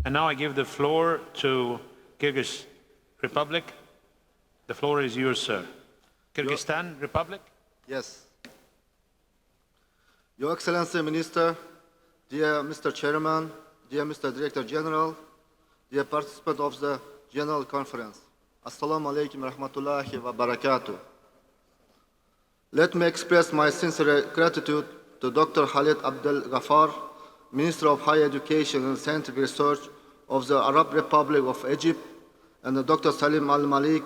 And now I give the floor to Kyrgyz Republic. The floor is yours, sir. Kyrgyzstan Republic? Yes. Your Excellency Minister, dear Mr. Chairman, dear Mr. Director General, dear participants of the General Conference, Assalamu alaikum rahmatullahi wa barakatuh. Let me express my sincere gratitude to Dr. Khalid Abdel Ghaffar, Minister of Higher Education and Scientific Research of the Arab Republic of Egypt, and Dr. Salim Al-Malik,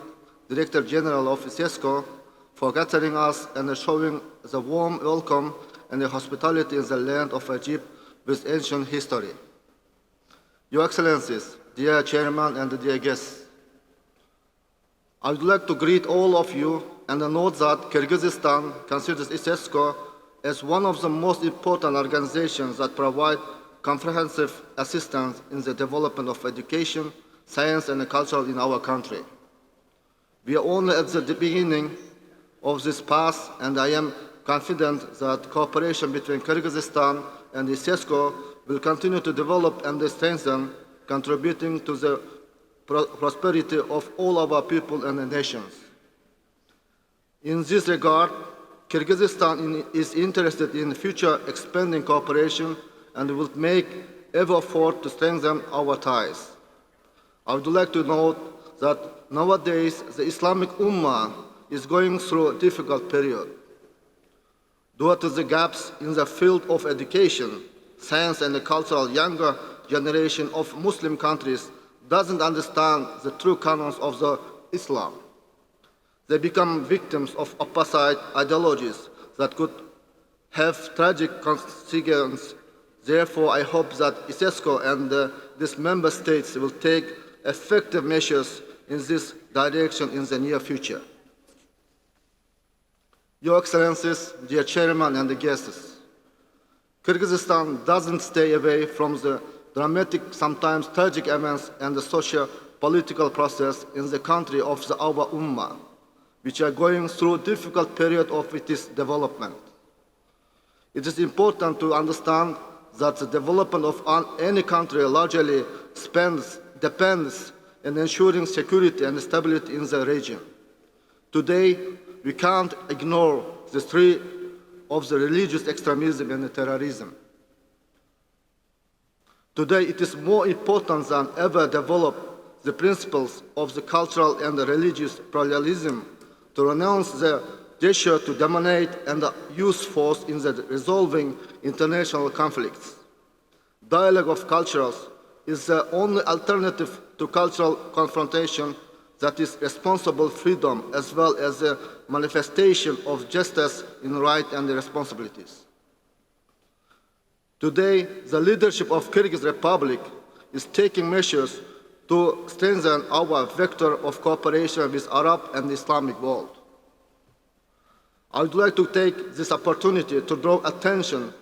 Director General of ICESCO, for gathering us and showing the warm welcome and the hospitality in the land of Egypt with ancient history. Your Excellencies, dear Chairman and dear guests, I would like to greet all of you and note that Kyrgyzstan considers ICESCO as one of the most important organizations that provide comprehensive assistance in the development of education, science, and culture in our country. We are only at the beginning of this path, and I am confident that cooperation between Kyrgyzstan and ICESCO will continue to develop and strengthen, contributing to the prosperity of all our people and nations. In this regard, Kyrgyzstan is interested in future expanding cooperation and will make every effort to strengthen our ties. I would like to note that nowadays the Islamic Ummah is going through a difficult period. Due to the gaps in the field of education, science, and cultural, younger generation of Muslim countries doesn't understand the true canons of the Islam. They become victims of opposite ideologies that could have tragic consequences. Therefore, I hope that ICESCO and these member states will take effective measures in this direction in the near future. Your Excellencies, dear Chairman and the guests, Kyrgyzstan doesn't stay away from the dramatic, sometimes tragic events and the socio-political process in the country of our Ummah, which are going through a difficult period of its development. It is important to understand that the development of any country largely depends on ensuring security and stability in the region. Today, we can't ignore the threat of the religious extremism and terrorism. Today, it is more important than ever to develop the principles of the cultural and the religious pluralism, to renounce the gesture to dominate and use force in the resolving international conflicts. Dialogue of cultures is the only alternative to cultural confrontation that is responsible freedom as well as a manifestation of justice in rights and responsibilities. Today, the leadership of Kyrgyz Republic is taking measures to strengthen our vector of cooperation with Arab and Islamic world. I would like to take this opportunity to draw attention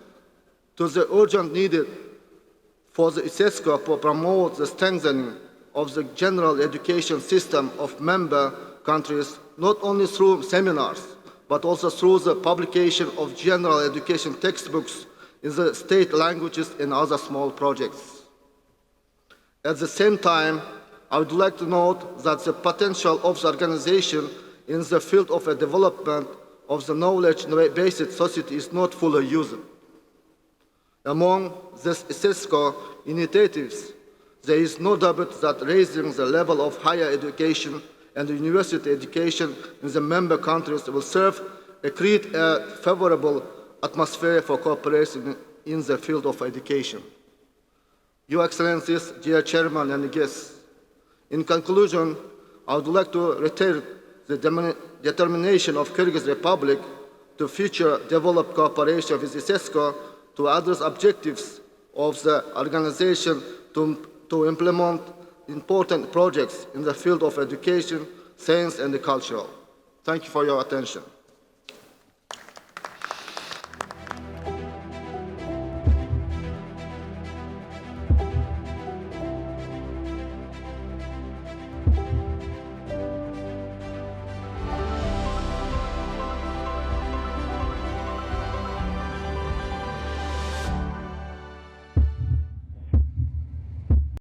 to the urgent need for the ICESCO to promote the strengthening of the general education system of member countries, not only through seminars, but also through the publication of general education textbooks in the state languages and other small projects. At the same time, I would like to note that the potential of the organization in the field of a development of the knowledge-based society is not fully used. Among these ICESCO initiatives, there is no doubt that raising the level of higher education and university education in the member countries will serve to create a favorable atmosphere for cooperation in the field of education. Your Excellencies, dear Chairman and guests, in conclusion, I would like to reiterate the determination of Kyrgyz Republic to future develop cooperation with ICESCO to address objectives of the organization to implement important projects in the field of education, science, and culture. Thank you for your attention.